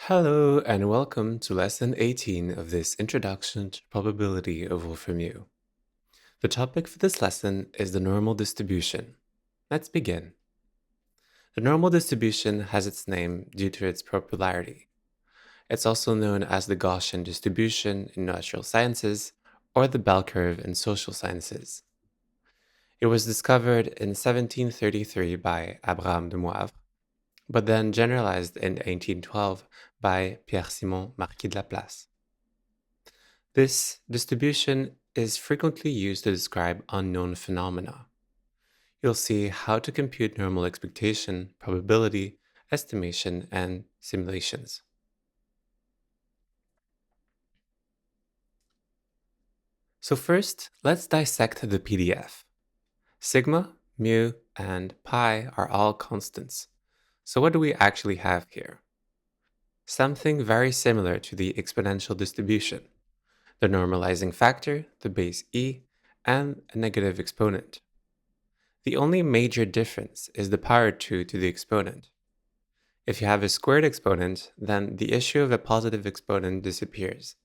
Hello and welcome to lesson 18 of this Introduction to Probability of Wolfram U. The topic for this lesson is the normal distribution. Let's begin. The normal distribution has its name due to its popularity. It's also known as the Gaussian distribution in natural sciences or the bell curve in social sciences. It was discovered in 1733 by Abraham de Moivre, but then generalized in 1812 by Pierre-Simon Marquis de Laplace. This distribution is frequently used to describe unknown phenomena. You'll see how to compute normal expectation, probability, estimation, and simulations. So first, let's dissect the PDF. Sigma, mu, and pi are all constants. So what do we actually have here? Something very similar to the exponential distribution. The normalizing factor, the base e, and a negative exponent. The only major difference is the power 2 to the exponent. If you have a squared exponent, then the issue of a positive exponent disappears.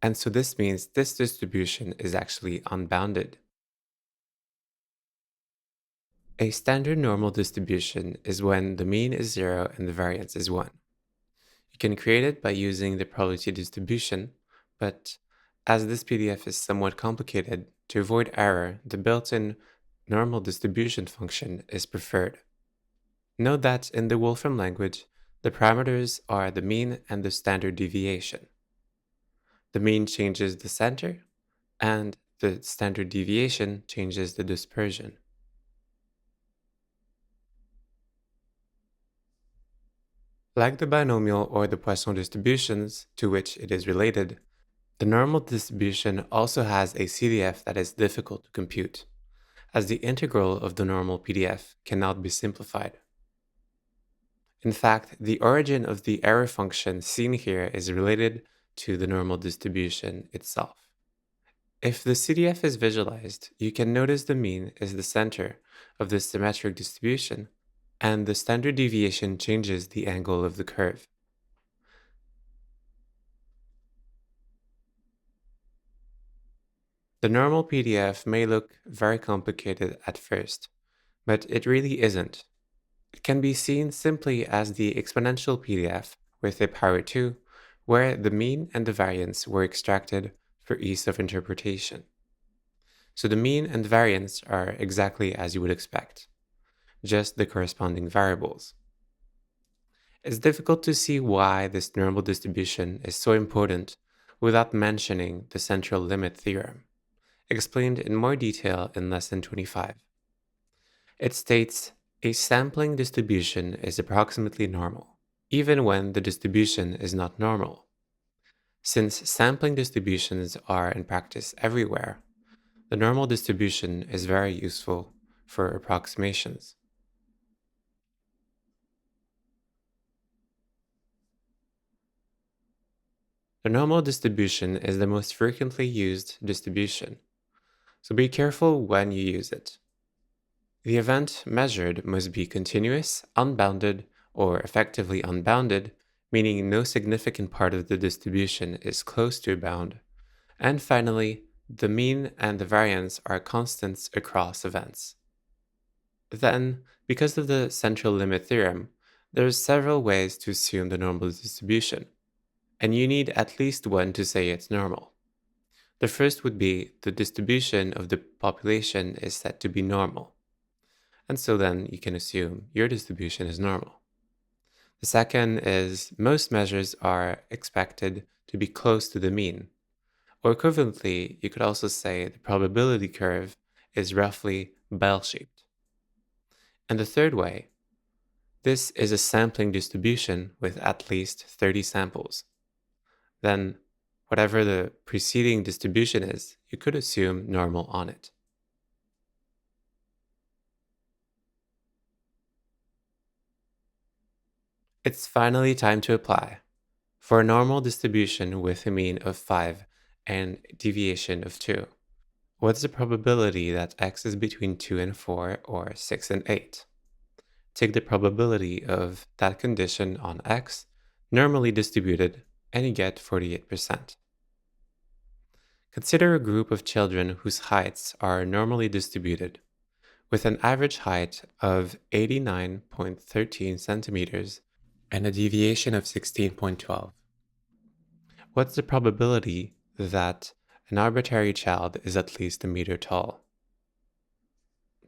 And so this means this distribution is actually unbounded. A standard normal distribution is when the mean is 0 and the variance is 1. You can create it by using the probability distribution, but as this PDF is somewhat complicated, to avoid error, the built-in normal distribution function is preferred. Note that in the Wolfram language, the parameters are the mean and the standard deviation. The mean changes the center, and the standard deviation changes the dispersion. Like the binomial or the Poisson distributions, to which it is related, the normal distribution also has a CDF that is difficult to compute, as the integral of the normal PDF cannot be simplified. In fact, the origin of the error function seen here is related to the normal distribution itself. If the CDF is visualized, you can notice the mean is the center of the symmetric distribution, and the standard deviation changes the angle of the curve. The normal PDF may look very complicated at first, but it really isn't. It can be seen simply as the exponential PDF with a power 2, where the mean and the variance were extracted for ease of interpretation. So the mean and variance are exactly as you would expect, just the corresponding variables. It's difficult to see why this normal distribution is so important without mentioning the central limit theorem, explained in more detail in lesson 25. It states a sampling distribution is approximately normal, even when the distribution is not normal. Since sampling distributions are in practice everywhere, the normal distribution is very useful for approximations. The normal distribution is the most frequently used distribution, so be careful when you use it. The event measured must be continuous, unbounded, or effectively unbounded, meaning no significant part of the distribution is close to a bound. And finally, the mean and the variance are constants across events. Then, because of the central limit theorem, there's several ways to assume the normal distribution, and you need at least one to say it's normal. The first would be the distribution of the population is said to be normal. And so then you can assume your distribution is normal. The second is most measures are expected to be close to the mean. Or equivalently, you could also say the probability curve is roughly bell-shaped. And the third way, this is a sampling distribution with at least 30 samples. Then, whatever the preceding distribution is, you could assume normal on it. It's finally time to apply. For a normal distribution with a mean of 5 and deviation of 2, what's the probability that x is between 2 and 4 or 6 and 8? Take the probability of that condition on x normally distributed, and you get 48%. Consider a group of children whose heights are normally distributed, with an average height of 89.13 centimeters and a deviation of 16.12. What's the probability that an arbitrary child is at least a meter tall?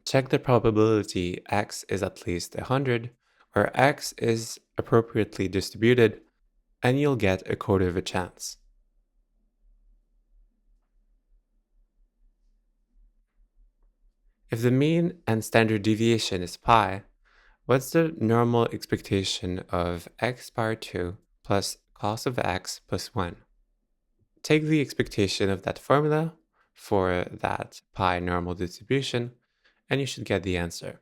Check the probability x is at least 100, where x is appropriately distributed, and you'll get a quarter of a chance. If the mean and standard deviation is pi, what's the normal expectation of x power 2 plus cos of x plus 1? Take the expectation of that formula for that pi normal distribution, and you should get the answer.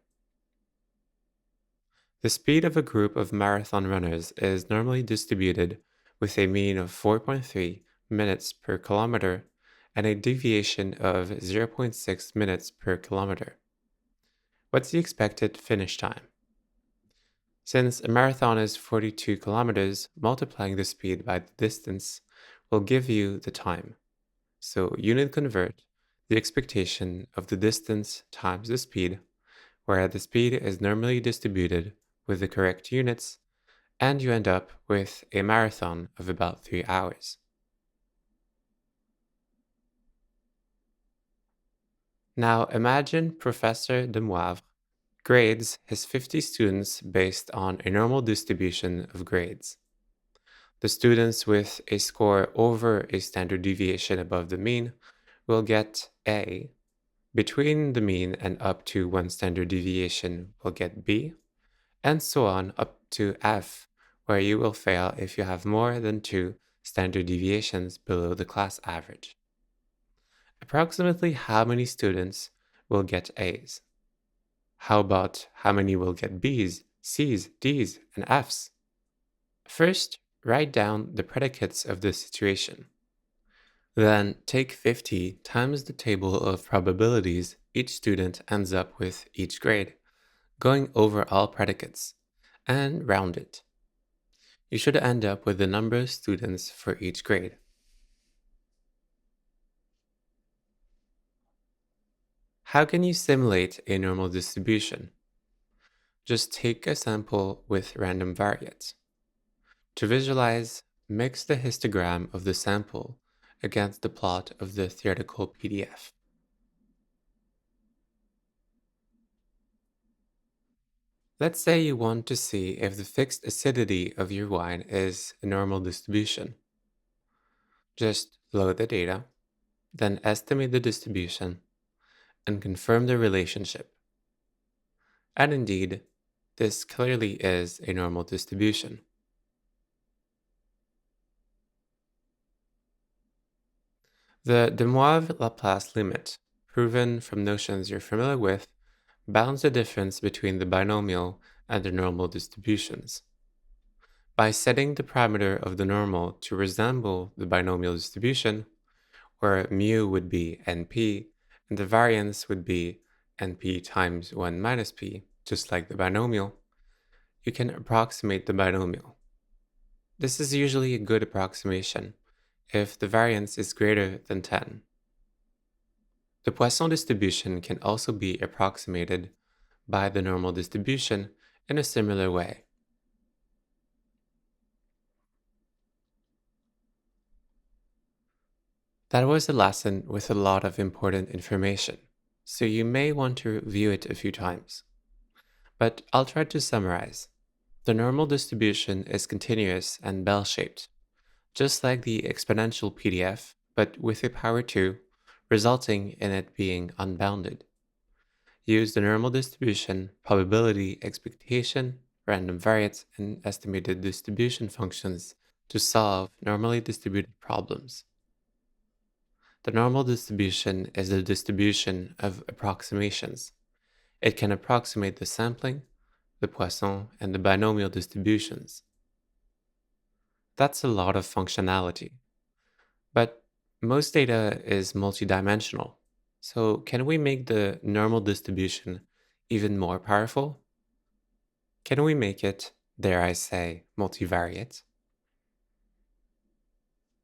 The speed of a group of marathon runners is normally distributed with a mean of 4.3 minutes per kilometer and a deviation of 0.6 minutes per kilometer. What's the expected finish time? Since a marathon is 42 kilometers, multiplying the speed by the distance will give you the time. So unit convert the expectation of the distance times the speed, where the speed is normally distributed with the correct units, and you end up with a marathon of about 3 hours. Now imagine Professor Demoivre grades his 50 students based on a normal distribution of grades. The students with a score over a standard deviation above the mean will get A. Between the mean and up to 1 standard deviation will get B, and so on up to F, where you will fail if you have more than 2 standard deviations below the class average. Approximately how many students will get A's? How about how many will get B's, C's, D's, and F's? First, write down the predicates of this situation. Then take 50 times the table of probabilities each student ends up with each grade, going over all predicates, and round it. You should end up with the number of students for each grade. How can you simulate a normal distribution? Just take a sample with random variates. To visualize, mix the histogram of the sample against the plot of the theoretical PDF. Let's say you want to see if the fixed acidity of your wine is a normal distribution. Just load the data, then estimate the distribution, and confirm the relationship. And indeed, this clearly is a normal distribution. The Demoivre-Laplace limit, proven from notions you're familiar with, bounds the difference between the binomial and the normal distributions. By setting the parameter of the normal to resemble the binomial distribution, where mu would be np and the variance would be np times 1 minus p, just like the binomial, you can approximate the binomial. This is usually a good approximation if the variance is greater than 10. The Poisson distribution can also be approximated by the normal distribution in a similar way. That was a lesson with a lot of important information, so you may want to review it a few times. But I'll try to summarize. The normal distribution is continuous and bell-shaped, just like the exponential PDF, but with a power 2, resulting in it being unbounded. Use the normal distribution, probability, expectation, random variates, and estimated distribution functions to solve normally distributed problems. The normal distribution is the distribution of approximations. It can approximate the sampling, the Poisson, and the binomial distributions. That's a lot of functionality. But most data is multidimensional. So can we make the normal distribution even more powerful? Can we make it, dare I say, multivariate?